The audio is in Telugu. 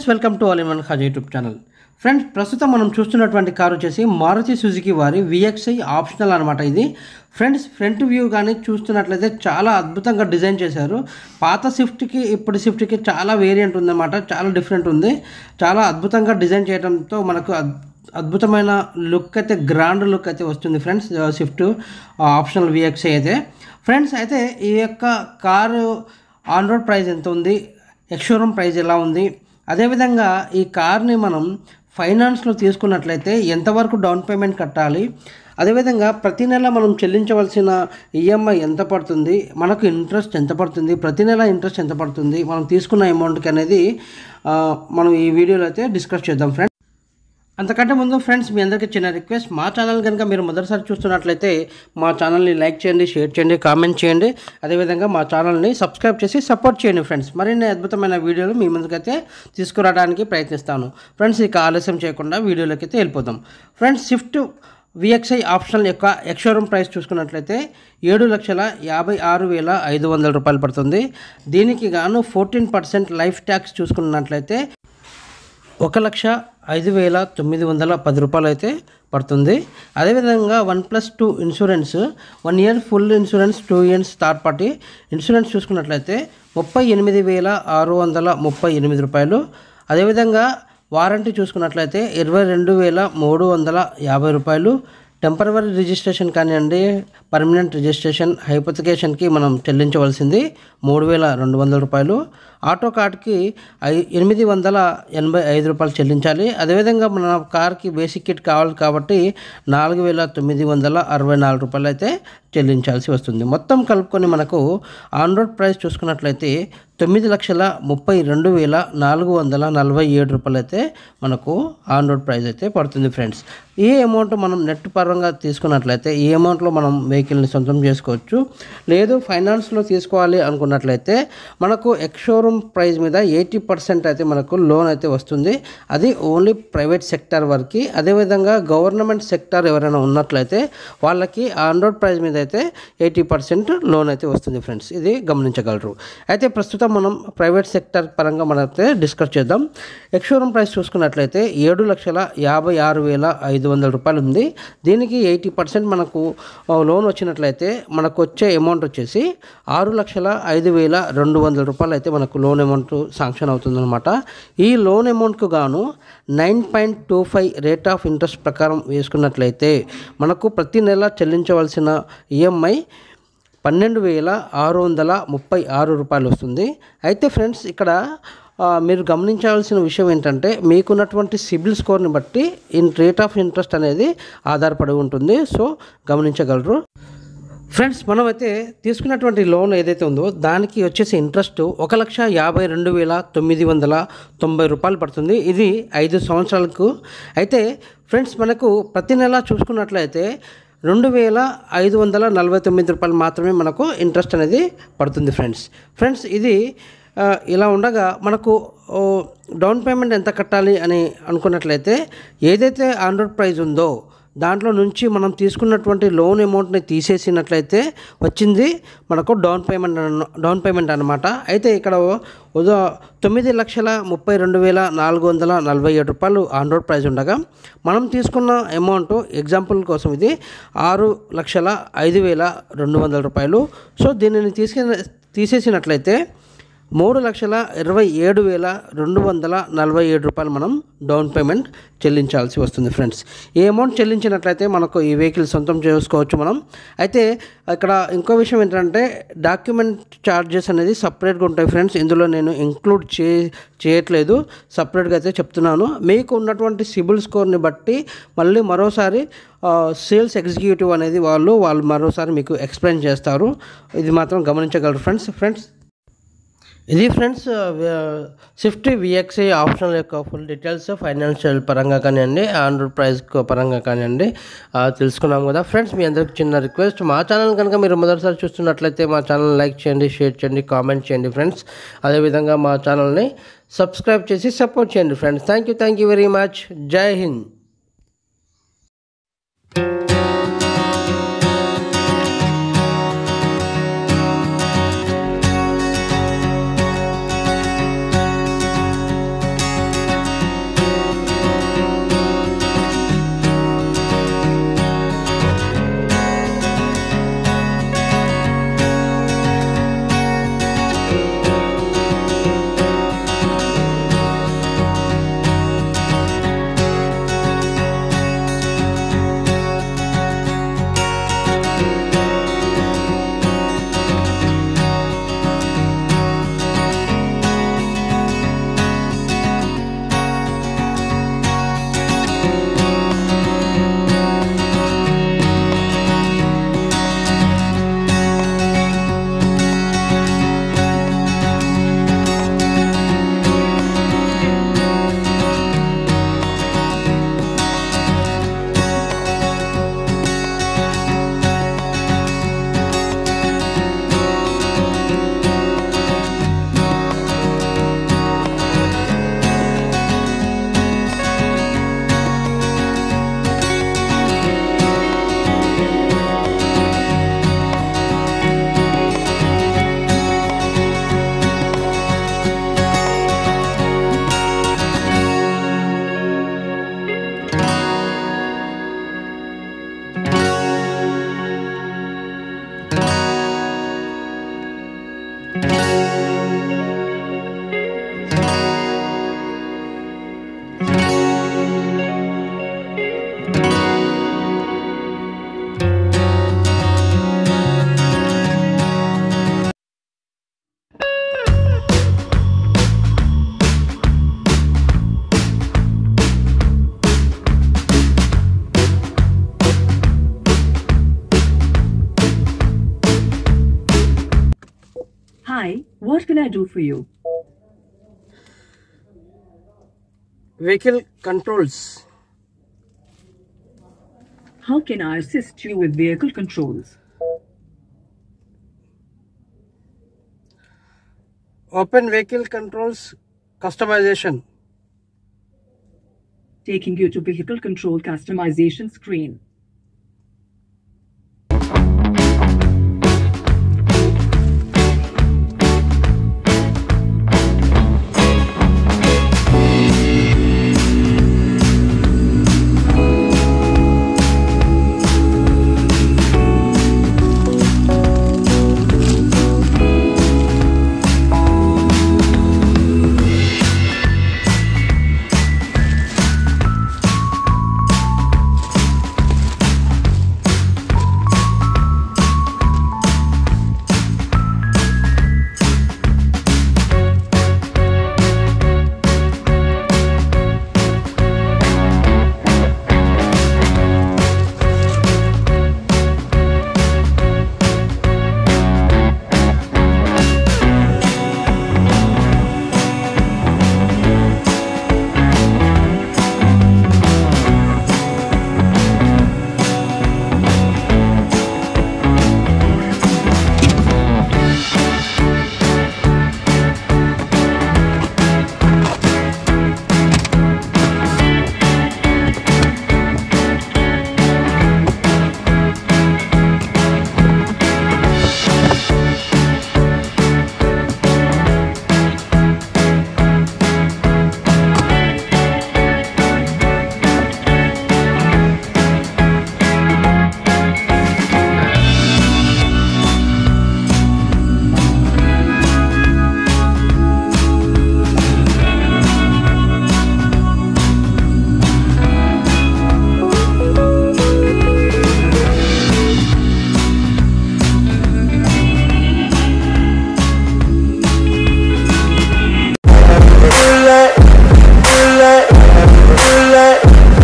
Friends welcome to all in one Khaja YouTube channel. Friends ప్రస్తుతం మనం చూస్తున్నటువంటి కారు వచ్చేసి మారుతి సుజుకి వారి VXi ఆప్షనల్ అనమాట. ఇది ఫ్రెండ్స్ ఫ్రంట్ వ్యూ కానీ చూస్తున్నట్లయితే చాలా అద్భుతంగా డిజైన్ చేశారు. పాత స్విఫ్ట్కి ఇప్పుడు స్విఫ్ట్కి చాలా వేరియంట్ ఉందన్నమాట, చాలా డిఫరెంట్ ఉంది. చాలా అద్భుతంగా డిజైన్ చేయడంతో మనకు అద్భుతమైన లుక్ అయితే, గ్రాండ్ లుక్ అయితే వస్తుంది ఫ్రెండ్స్ స్విఫ్ట్ ఆప్షనల్ VXi అయితే. ఫ్రెండ్స్ అయితే ఈ యొక్క కారు ఆన్ రోడ్ ప్రైస్ ఎంత ఉంది, ఎక్స్-షోరూమ్ ప్రైస్ ఎలా ఉంది, అదేవిధంగా ఈ కార్ని మనం ఫైనాన్స్లో తీసుకున్నట్లయితే ఎంతవరకు డౌన్ పేమెంట్ కట్టాలి, అదేవిధంగా ప్రతి నెల మనం చెల్లించవలసిన EMI ఎంత పడుతుంది, మనకు ఇంట్రెస్ట్ ఎంత పడుతుంది, ప్రతి నెల ఇంట్రెస్ట్ ఎంత పడుతుంది మనం తీసుకున్న అమౌంట్కి అనేది మనం ఈ వీడియోలో అయితే డిస్కస్ చేద్దాం ఫ్రెండ్స్. అంతకంటే ముందు ఫ్రెండ్స్ మీ అందరికీ చిన్న రిక్వెస్ట్, మా ఛానల్ కనుక మీరు మొదటిసారి చూస్తున్నట్లయితే మా ఛానల్ని లైక్ చేయండి, షేర్ చేయండి, కామెంట్ చేయండి, అదేవిధంగా మా ఛానల్ని సబ్స్క్రైబ్ చేసి సపోర్ట్ చేయండి ఫ్రెండ్స్. మరిన్ని అద్భుతమైన వీడియోలు మీ ముందుకైతే తీసుకురావడానికి ప్రయత్నిస్తాను ఫ్రెండ్స్. ఇక ఆలస్యం చేయకుండా వీడియోలోకి అయితే వెళ్ళిపోతాం ఫ్రెండ్స్. స్విఫ్ట్ VXi ఆప్షనల్ యొక్క ఎక్స్-షోరూమ్ ప్రైస్ చూసుకున్నట్లయితే 7,56,500 రూపాయలు పడుతుంది. దీనికి గాను 14% లైఫ్ ట్యాక్స్ చూసుకున్నట్లయితే 1,05,910 రూపాయలు అయితే పడుతుంది. అదేవిధంగా 1+2 insurance, 1 year full insurance, 2 years third party insurance చూసుకున్నట్లయితే 38,638 రూపాయలు. అదేవిధంగా వారంటీ చూసుకున్నట్లయితే 22,350 రూపాయలు. టెంపరవరీ రిజిస్ట్రేషన్ కానివ్వండి, పర్మనెంట్ రిజిస్ట్రేషన్, హైపోతికేషన్కి మనం చెల్లించవలసింది 3,200 రూపాయలు. ఆటో కార్డ్కి 885 రూపాయలు చెల్లించాలి. అదేవిధంగా మన కార్కి బేసిక్ కిట్ కావాలి కాబట్టి 4,964 రూపాయలు అయితే చెల్లించాల్సి వస్తుంది. మొత్తం కలుపుకొని మనకు ఆన్ రోడ్ ప్రైస్ చూసుకున్నట్లయితే 9,32,447 రూపాయలు అయితే మనకు ఆన్ రోడ్ ప్రైస్ అయితే పడుతుంది ఫ్రెండ్స్. ఈ అమౌంట్ మనం నెట్ పరంగా తీసుకున్నట్లయితే ఈ అమౌంట్లో మనం వెహికల్ని సొంతం చేసుకోవచ్చు. లేదు ఫైనాన్స్లో తీసుకోవాలి అనుకున్నట్లయితే మనకు ఎక్స్-షోరూమ్ ప్రైస్ మీద 80% అయితే మనకు లోన్ అయితే వస్తుంది. అది ఓన్లీ ప్రైవేట్ సెక్టర్ వరకు. అదేవిధంగా గవర్నమెంట్ సెక్టర్ ఎవరైనా ఉన్నట్లయితే వాళ్ళకి ఆన్ రోడ్ ప్రైస్ మీద అయితే 80% లోన్ అయితే వస్తుంది ఫ్రెండ్స్. ఇది గమనించగలరు. అయితే ప్రస్తుతం మనం ప్రైవేట్ సెక్టర్ పరంగా మనమైతే డిస్కస్ చేద్దాం. ఎక్స్-షోరూమ్ ప్రైస్ చూసుకున్నట్లయితే 7,56,500 రూపాయలు ఉంది. దీనికి 80% మనకు లోన్ వచ్చినట్లయితే మనకు వచ్చే అమౌంట్ వచ్చేసి 6,05,200 రూపాయలు అయితే మనకు లోన్ అమౌంట్ శాంక్షన్ అవుతుందన్నమాట. ఈ లోన్ అమౌంట్కు గాను 9.25 రేట్ ఆఫ్ ఇంట్రెస్ట్ ప్రకారం వేసుకున్నట్లయితే మనకు ప్రతి నెల చెల్లించవలసిన EMI 12,636 రూపాయలు వస్తుంది. అయితే ఫ్రెండ్స్ ఇక్కడ మీరు గమనించాల్సిన విషయం ఏంటంటే మీకున్నటువంటి సిబిల్ స్కోర్ని బట్టి రేట్ ఆఫ్ ఇంట్రెస్ట్ అనేది ఆధారపడి ఉంటుంది. సో గమనించగలరు ఫ్రెండ్స్. మనమైతే తీసుకున్నటువంటి లోన్ ఏదైతే ఉందో దానికి వచ్చేసి ఇంట్రెస్ట్ 1,52,990 రూపాయలు పడుతుంది. ఇది 5 సంవత్సరాలకు. అయితే ఫ్రెండ్స్ మనకు ప్రతి నెల చూసుకున్నట్లయితే 2,549 రూపాయలు మాత్రమే మనకు ఇంట్రెస్ట్ అనేది పడుతుంది ఫ్రెండ్స్. ఇది ఇలా ఉండగా మనకు డౌన్ పేమెంట్ ఎంత కట్టాలి అని అనుకున్నట్లయితే ఏదైతే ఆన్ రోడ్ ప్రైస్ ఉందో దాంట్లో నుంచి మనం తీసుకున్నటువంటి లోన్ అమౌంట్ని తీసేసినట్లయితే వచ్చింది మనకు డౌన్ పేమెంట్ అనమాట. అయితే ఇక్కడ 9,32,447 రూపాయలు ఆన్ రోడ్ ప్రైస్ ఉండగా మనం తీసుకున్న అమౌంట్ ఎగ్జాంపుల్ కోసం ఇది 6,05,200 రూపాయలు. సో దీనిని తీసేసినట్లయితే 3,27,247 రూపాయలు మనం డౌన్ పేమెంట్ చెల్లించాల్సి వస్తుంది ఫ్రెండ్స్. ఈ అమౌంట్ చెల్లించినట్లయితే మనకు ఈ వెహికల్ సొంతం చేసుకోవచ్చు మనం. అయితే ఇక్కడ ఇంకో విషయం ఏంటంటే డాక్యుమెంట్ ఛార్జెస్ అనేది సపరేట్గా ఉంటాయి ఫ్రెండ్స్. ఇందులో నేను ఇంక్లూడ్ చేయట్లేదు, సపరేట్గా అయితే చెప్తున్నాను. మీకు ఉన్నటువంటి సిబిల్ స్కోర్ని బట్టి మళ్ళీ మరోసారి సేల్స్ ఎగ్జిక్యూటివ్ అనేది వాళ్ళు మరోసారి మీకు ఎక్స్ప్లెయిన్ చేస్తారు. ఇది మాత్రం గమనించగలరు ఫ్రెండ్స్. ఇది ఫ్రెండ్స్ స్విఫ్ట్ VXi ఆప్షనల్ యొక్క ఫుల్ డీటెయిల్స్ ఫైనాన్షియల్ పరంగా కానివ్వండి, ఆన్ రోడ్ ప్రైస్ పరంగా కానివ్వండి తెలుసుకున్నాం కదా ఫ్రెండ్స్. మీ అందరికి చిన్న రిక్వెస్ట్, మా ఛానల్ కనుక మీరు మొదటిసారి చూస్తున్నట్లయితే మా ఛానల్ లైక్ చేయండి, షేర్ చేయండి, కామెంట్ చేయండి ఫ్రెండ్స్. అదేవిధంగా మా ఛానల్ని సబ్స్క్రైబ్ చేసి సపోర్ట్ చేయండి friends. Thank you very much. జై Hind. What can I do for you? Vehicle controls. How can I assist you with vehicle controls? Open vehicle controls customization. Taking you to vehicle control customization screen.